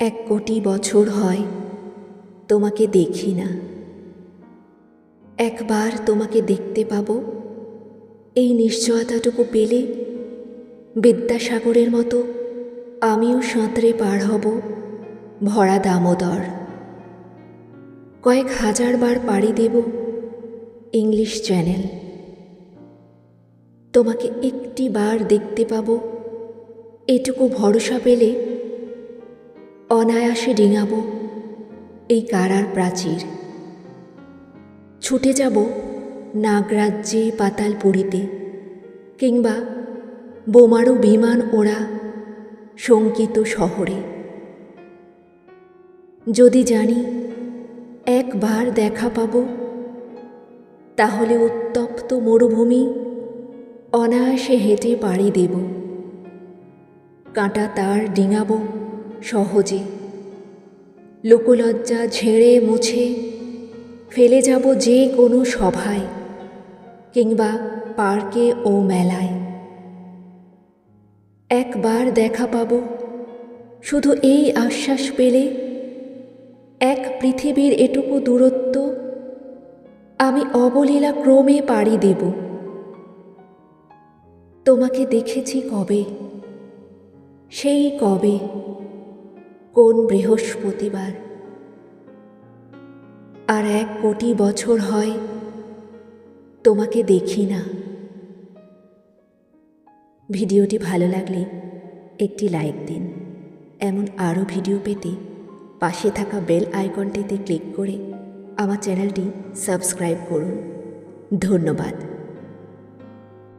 এক কোটি বছর হয় তোমাকে দেখি না। একবার তোমাকে দেখতে পাব, এই নিশ্চয়তাটুকু পেলে বিদ্যাসাগরের মতো আমিও সাঁতরে পার হব ভরা দামোদর। কয়েক হাজার বার পাড়ি দেব ইংলিশ চ্যানেল। তোমাকে একটি বার দেখতে পাব, এটুকু ভরসা পেলে অনায়াসে ডিঙাব এই কারার প্রাচীর। ছুটে যাব নাগরাজ্যে পাতালপুরীতে, কিংবা বোমারু বিমান ওড়া শঙ্কিত শহরে। যদি জানি একবার দেখা পাব, তাহলে উত্তপ্ত মরুভূমি অনায়াসে হেঁটে পাড়ি দেব। কাঁটা তার ডিঙাব সহজে, লোকলজ্জা ঝেড়ে মুছে ফেলে যাব যে কোনো সভায়, কিংবা পার্কে ও মেলায়। একবার দেখা পাব, শুধু এই আশ্বাস পেলে এক পৃথিবীর এটুকু দূরত্ব আমি অবলীলা ক্রমে পাড়ি দেব। তোমাকে দেখেছি কবে, সেই কবে, কোন বৃহস্পতিবার। আর 1 কোটি বছর হয় তোমাকে দেখি না। ভিডিওটি ভালো লাগলে একটি লাইক দিন। এমন আরও ভিডিও পেতে পাশে থাকা বেল আইকনটিতে ক্লিক করে আমার চ্যানেলটি সাবস্ক্রাইব করুন। ধন্যবাদ।